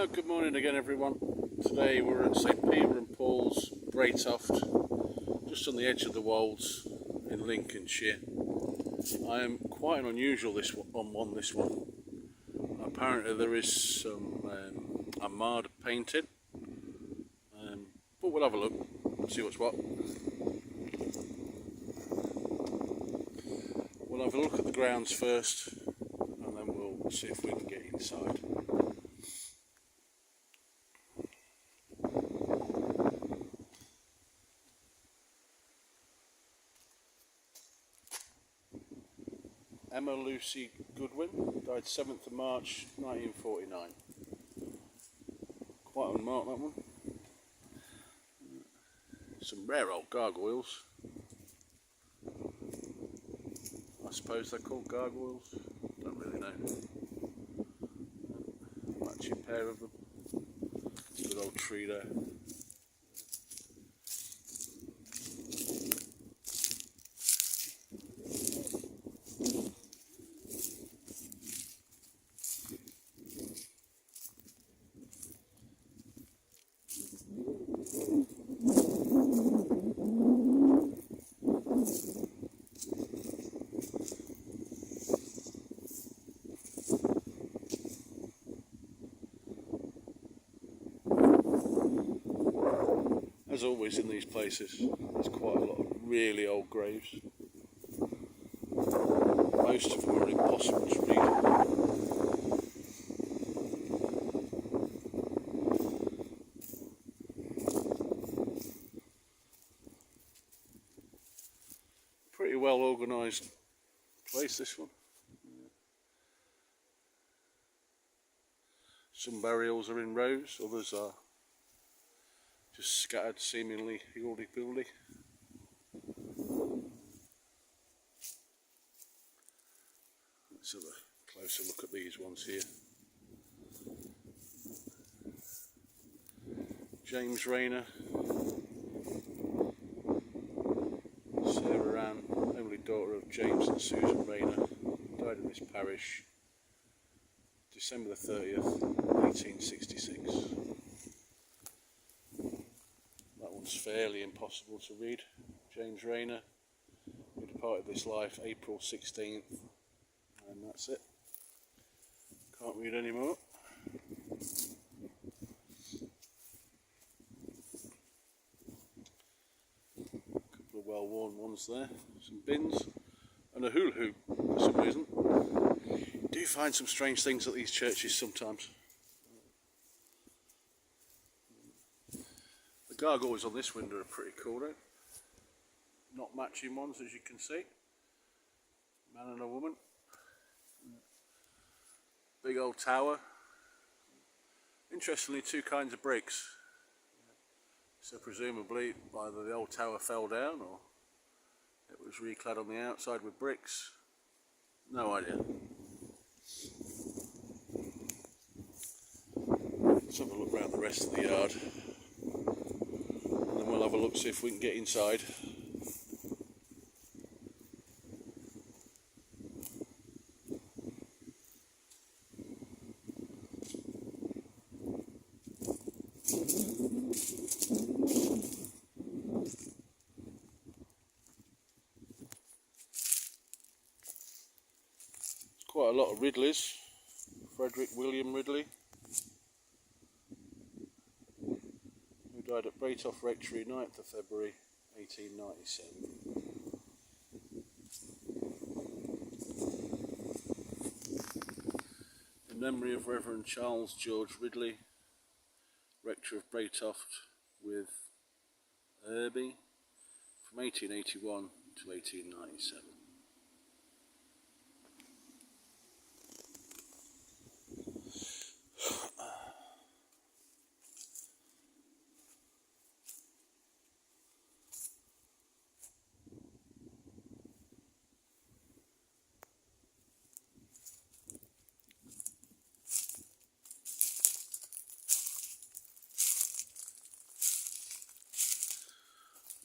Good morning again, everyone. Today we're at St Peter and Paul's, Bratoft, just on the edge of the Wolds in Lincolnshire. I am quite an unusual this one. Apparently there is some Armada painting, but we'll have a look and see what's what. We'll have a look at the grounds first, and then we'll see if we can get inside. Emma Lucy Goodwin died 7th of March 1949. Quite unmarked, that one. Some rare old gargoyles. I suppose they're called gargoyles. Don't really know. Matching pair of them. Good old tree there. As always in these places, there's quite a lot of really old graves. Most of them are impossible to read. Pretty well organised place, this one. Some burials are in rows, others are just scattered seemingly higgledy-piggledy. Let's have a closer look at these ones here. James Rayner, Sarah Ann, only daughter of James and Susan Rayner, died in this parish December the 30th, 1866. It's fairly impossible to read. James Rayner, who departed this life April 16th, and that's it. Can't read anymore. A couple of well-worn ones there, some bins, and a hula hoop for some reason. You do find some strange things at these churches sometimes. The gargoyles on this window are pretty cool though. Not matching ones, as you can see. Man and a woman. Big old tower. Interestingly, two kinds of bricks. So presumably either the old tower fell down or it was reclad on the outside with bricks. No idea. Let's have a look around the rest of the yard. And then we'll have a look, see if we can get inside. There's quite a lot of Ridleys. Frederick William Ridley, died at Bratoft Rectory 9th of February 1897. In memory of Reverend Charles George Ridley, Rector of Bratoft with Irby from 1881 to 1897.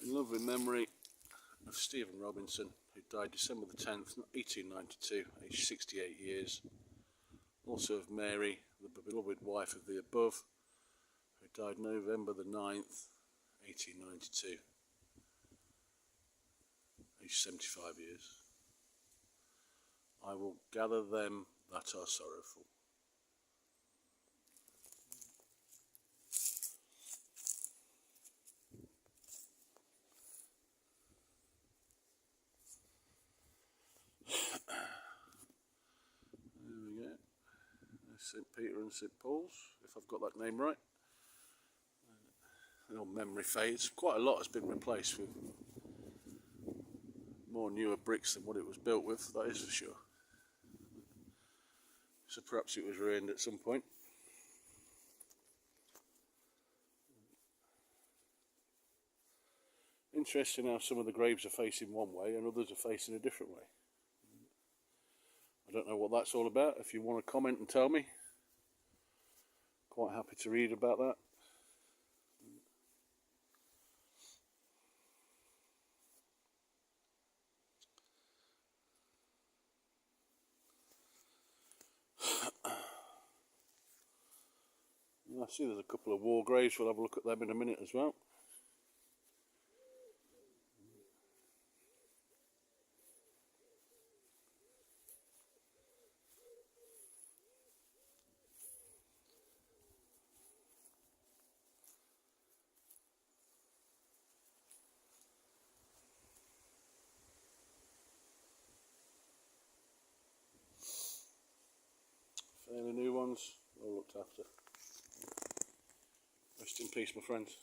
In loving memory of Stephen Robinson, who died December the 10th, 1892, aged 68 years. Also of Mary, the beloved wife of the above, who died November the 9th, 1892, aged 75 years. I will gather them that are sorrowful. There we go. St. Peter and St. Paul's, if I've got that name right. The old memory fades. Quite a lot has been replaced with more newer bricks than what it was built with, that is for sure. So perhaps it was ruined at some point. Interesting how some of the graves are facing one way and others are facing a different way. I don't know what that's all about. If you want to comment and tell me, quite happy to read about that. I see there's a couple of war graves. We'll have a look at them in a minute as well. Fairly new ones, all looked after. Rest in peace, my friends.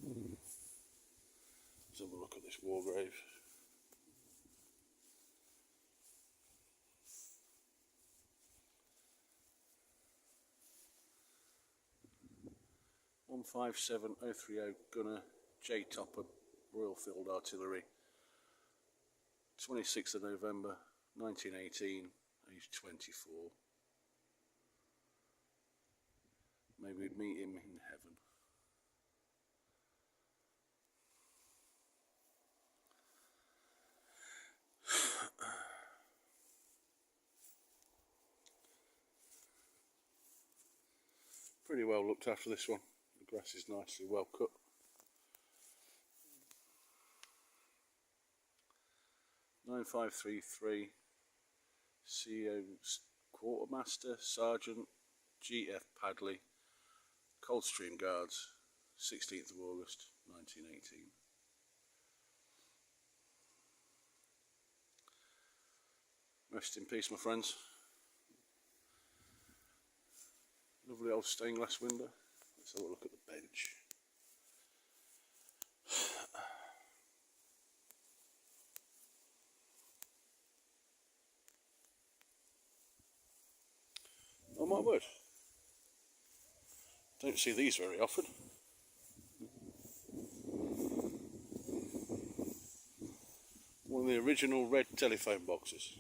Let's have a look at this war grave. "157-030 Gunner J. Topper, Royal Field Artillery, 26th of November 1918, age 24. May we meet him in heaven." Pretty well looked after, this one. The grass is nicely well cut. "9533 CO Quartermaster Sergeant G.F. Padley, Coldstream Guards, 16th of August 1918. Rest in peace, my friends. Lovely old stained glass window. Let's have a look at the bench. Oh my word. Don't see these very often. One of the original red telephone boxes.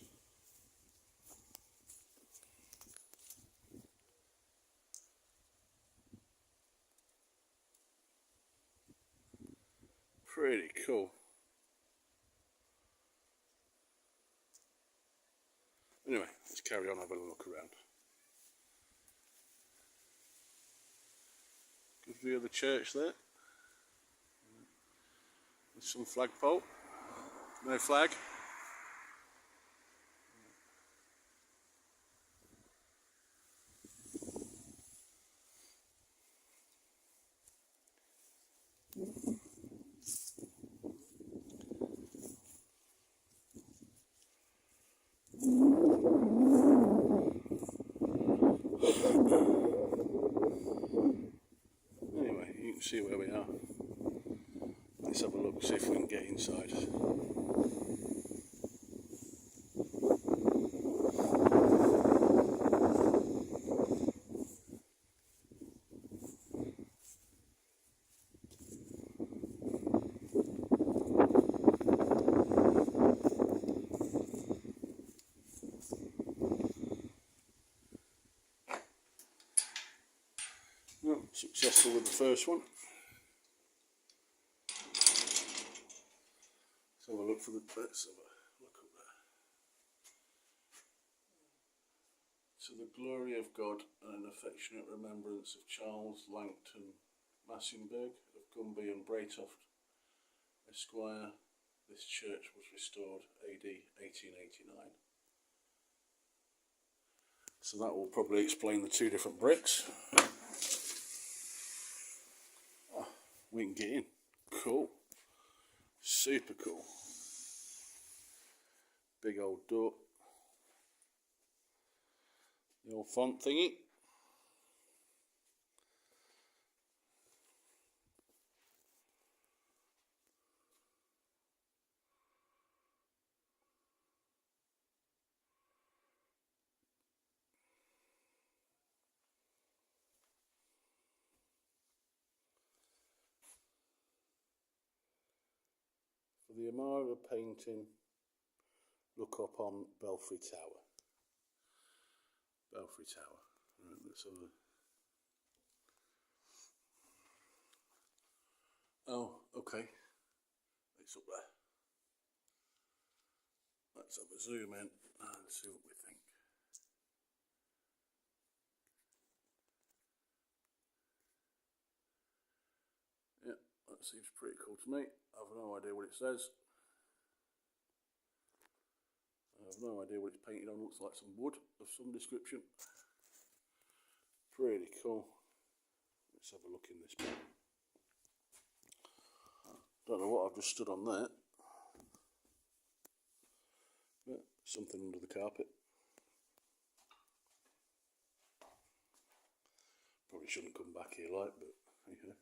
Pretty cool. Anyway, let's carry on, have a look around. Good view of the church there. With some flagpole. No flag. Anyway, you can see where we are. Let's have a look, see if we can get inside. Well, successful with the first one. Let's have a look for the. Let's have a look up there. the glory of God and an affectionate remembrance of Charles Langton Massinburg of Gumby and Bratoft, Esquire, this church was restored AD 1889. So that will probably explain the two different bricks. Oh, we can get in. Cool. Super cool. Big old door. The old font thingy. For the Armada painting, look up on Belfry Tower. Belfry Tower. Right, let's have a... Oh, okay. It's up there. Let's have a zoom in and see what we think. Yeah, that seems pretty cool to me. I have no idea what it says. I have no idea what it's painted on. Looks like some wood of some description. Pretty cool. Let's have a look in this bit. Don't know what I've just stood on there. But something under the carpet. Probably shouldn't come back here like, but okay.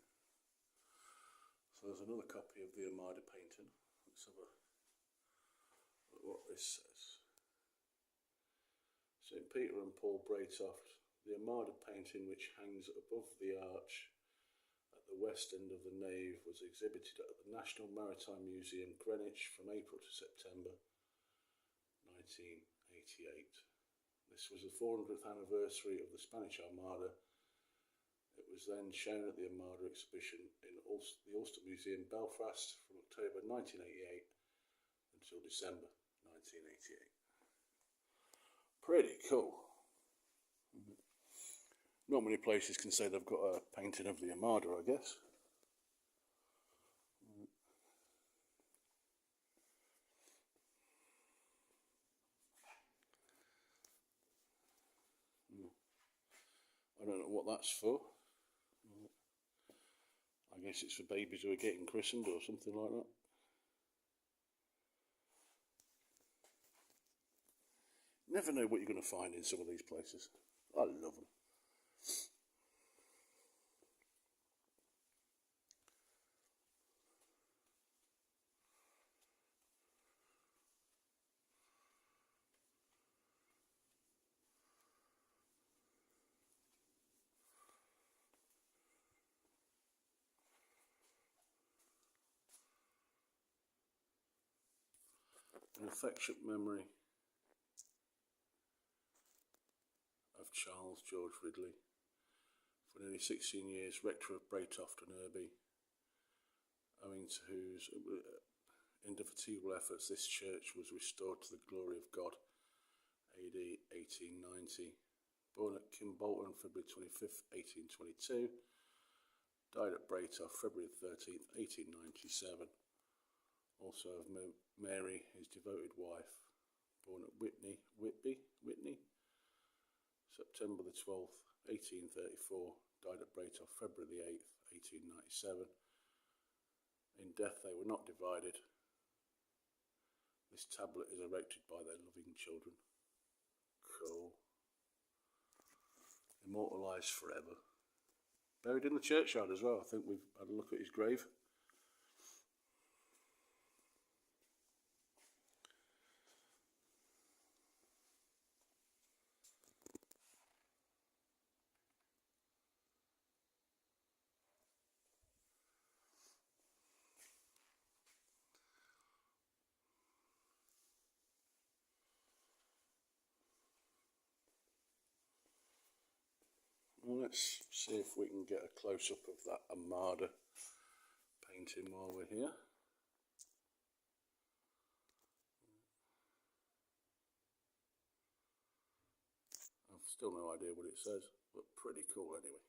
So there's another copy of the Armada painting. Let's have a look what this says. St. Peter and Paul Bratoft, the Armada painting which hangs above the arch at the west end of the nave was exhibited at the National Maritime Museum, Greenwich, from April to September 1988. This was the 400th anniversary of the Spanish Armada. It was then shown at the Armada exhibition in the Ulster Museum, Belfast, from October 1988 until December 1988. Pretty cool. Not many places can say they've got a painting of the Armada, I guess. I don't know what that's for. I guess it's for babies who are getting christened or something like that. Never know what you're going to find in some of these places. I love them. An affectionate memory of Charles George Ridley, for nearly 16 years rector of Bratoft and Irby, owing to whose indefatigable efforts this church was restored to the glory of God, AD 1890. Born at Kimbolton, February 25th, 1822, died at Bratoft, February 13th, 1897. Also of Mary, his devoted wife, born at Whitney, September the 12th, 1834, died at Bratoft, February the 8th, 1897. In death they were not divided. This tablet is erected by their loving children. Cool. Immortalised forever. Buried in the churchyard as well. I think we've had a look at his grave. Well, let's see if we can get a close-up of that Armada painting while we're here. I've Still no idea what it says, but pretty cool anyway.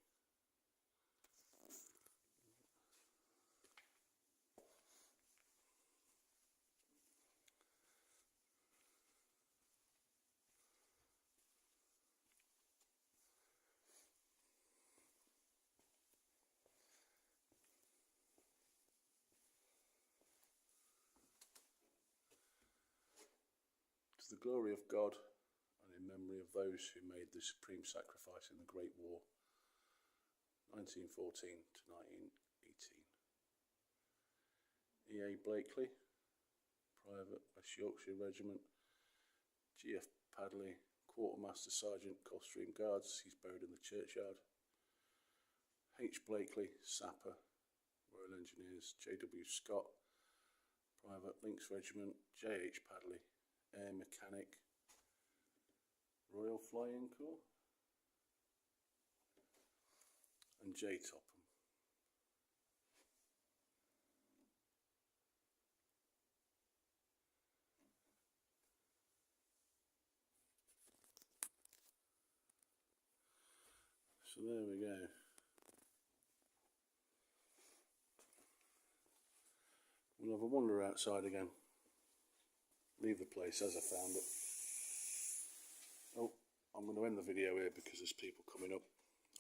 To the glory of God and in memory of those who made the supreme sacrifice in the Great War, 1914 to 1918. E.A. Blakely, Private West Yorkshire Regiment. G.F. Padley, Quartermaster Sergeant, Coldstream Guards, he's buried in the churchyard. H. Blakely, Sapper, Royal Engineers. J.W. Scott, Private Links Regiment. J.H. Padley, Air Mechanic, Royal Flying Corps. And J. Topham. So there we go. We'll have a wander outside again. Leave the place as I found it. Oh, I'm going to end the video here because there's people coming up.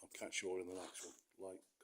I'll catch you all in the next one. Like.